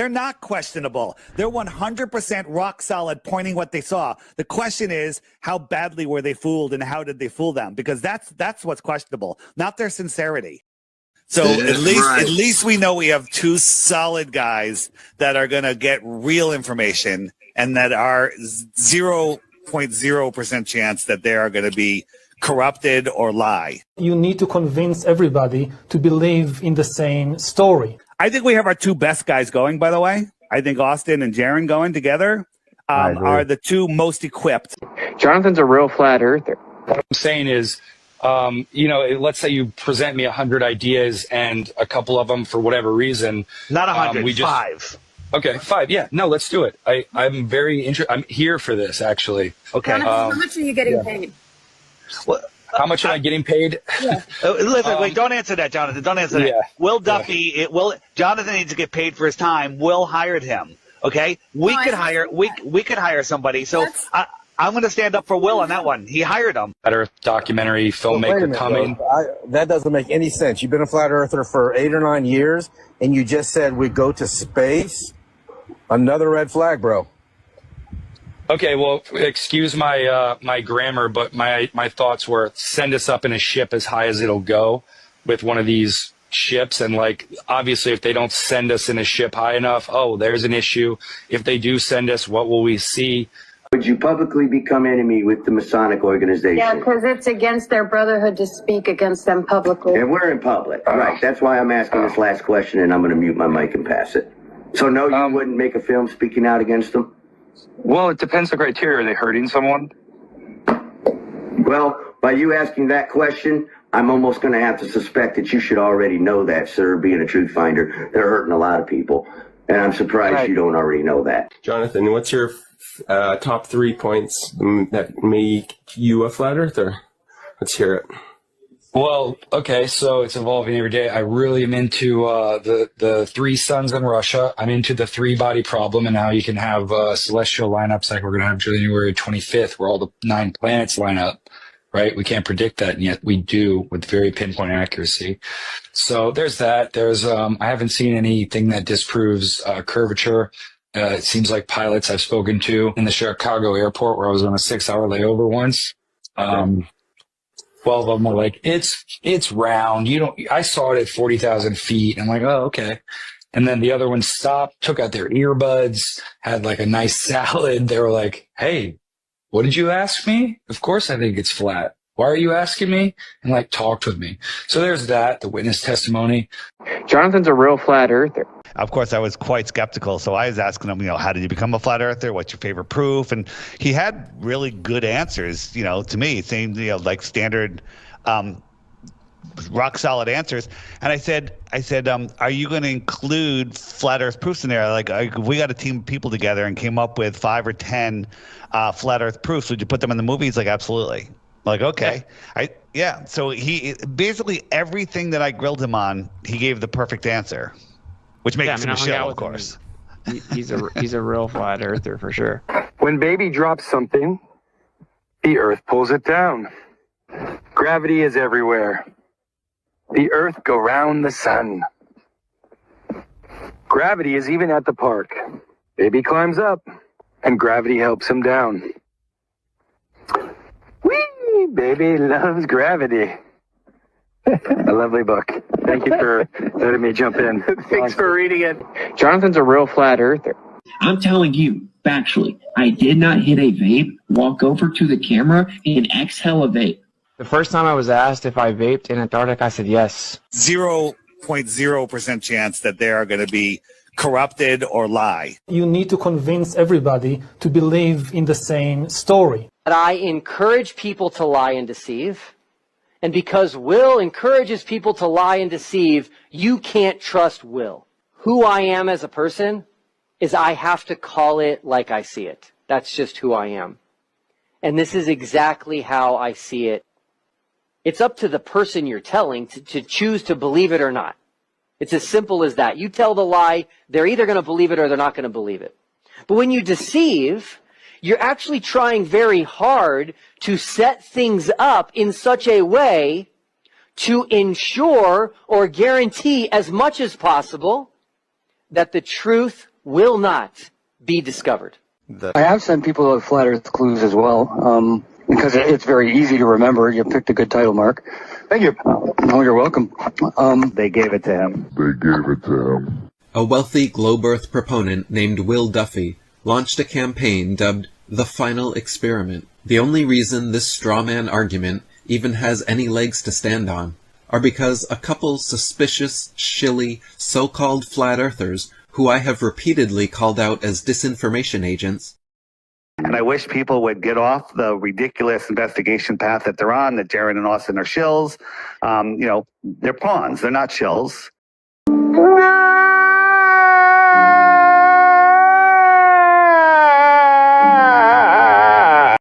They're not questionable. They're 100% rock solid, pointing what they saw. The question is, how badly were they fooled, and how did they fool them? Because that's what's questionable, not their sincerity. So at least we know we have two solid guys that are going to get real information, and that are 0.0% chance that they are going to be corrupted or lie. You need to convince everybody to believe in the same story. I think we have our two best guys going, by the way. I think Austin and Jaron going together are the two most equipped. Jonathan's a real flat earther. What I'm saying is, let's say you present me 100 ideas and a couple of them, for whatever reason. Not 100, 5. Okay, 5. Yeah, no, let's do it. I'm very interested. I'm here for this, actually. Okay. Jonathan, how much are you getting paid? Well, how much am I getting paid? Yeah. Listen, wait, don't answer that, Jonathan. Don't answer that. Will Duffy, Jonathan needs to get paid for his time. Will hired him. Okay? We could hire somebody. So I'm going to stand up for Will on that one. He hired him. Flat Earth documentary filmmaker coming. That doesn't make any sense. You've been a flat earther for 8 or 9 years, and you just said we go to space. Another red flag, bro. Okay, well, excuse my my grammar, but my thoughts were, send us up in a ship as high as it'll go with one of these ships, and obviously if they don't send us in a ship high enough, there's an issue. If they do send us, what will we see? Would you publicly become enemy with the Masonic organization? Yeah, because it's against their brotherhood to speak against them publicly. And we're in public, right? That's why I'm asking this last question, and I'm going to mute my mic and pass it. So no, you wouldn't make a film speaking out against them? Well, it depends on the criteria. Are they hurting someone? Well, by you asking that question, I'm almost going to have to suspect that you should already know that, sir, being a truth finder. They're hurting a lot of people, and I'm surprised you don't already know that. Jonathan, what's your top 3 points that make you a flat earther? Let's hear it. Well, okay, so it's evolving every day. I really am into the 3 suns in Russia. I'm into the 3-body problem, and how you can have celestial lineups like we're going to have January 25th, where all the 9 planets line up, right? We can't predict that, and yet we do with very pinpoint accuracy. So there's that. There's I haven't seen anything that disproves curvature. It seems like pilots I've spoken to in the Chicago airport, where I was on a 6-hour layover once. 12 of them were like, it's round. I saw it at 40,000 feet. I'm like, oh, okay. And then the other one stopped, took out their earbuds, had a nice salad. They were like, hey, what did you ask me? Of course I think it's flat. Why are you asking me? And talked with me. So there's that, the witness testimony. Jonathan's a real flat earther. Of course, I was quite skeptical, so I was asking him, how did you become a flat earther? What's your favorite proof? And he had really good answers, to me, saying, standard rock solid answers. And I said, are you going to include flat earth proofs in there? We got a team of people together and came up with 5 or 10 flat earth proofs. Would you put them in the movie? He's like, absolutely. Okay. Yeah. So he basically everything that I grilled him on, he gave the perfect answer, which makes him a shill, of course. He's a real flat earther for sure. When baby drops something, the earth pulls it down. Gravity is everywhere. The earth go round the sun. Gravity is even at the park. Baby climbs up, and gravity helps him down. Whee! Baby loves gravity. A lovely book. Thank you for letting me jump in. Thanks for reading it. Jonathan's a real flat earther. I'm telling you, factually, I did not hit a vape, walk over to the camera, and exhale a vape. The first time I was asked if I vaped in Antarctica, I said yes. 0.0% chance that they are going to be corrupted or lie. You need to convince everybody to believe in the same story. I encourage people to lie and deceive. And because Will encourages people to lie and deceive, you can't trust Will. Who I am as a person is I have to call it like I see it. That's just who I am. And this is exactly how I see it. It's up to the person you're telling to choose to believe it or not. It's as simple as that. You tell the lie, they're either going to believe it or they're not going to believe it. But when you deceive, you're actually trying very hard to set things up in such a way to ensure or guarantee as much as possible that the truth will not be discovered. I have sent people to Flat Earth clues as well, because it's very easy to remember. You picked a good title, Mark. Thank you. Oh, you're welcome. They gave it to him. A wealthy globe Earth proponent named Will Duffy launched a campaign dubbed The Final Experiment. The only reason this strawman argument even has any legs to stand on are because a couple suspicious, shilly, so-called flat earthers who I have repeatedly called out as disinformation agents. And I wish people would get off the ridiculous investigation path that they're on, that Jared and Austin are shills. They're pawns. They're not shills.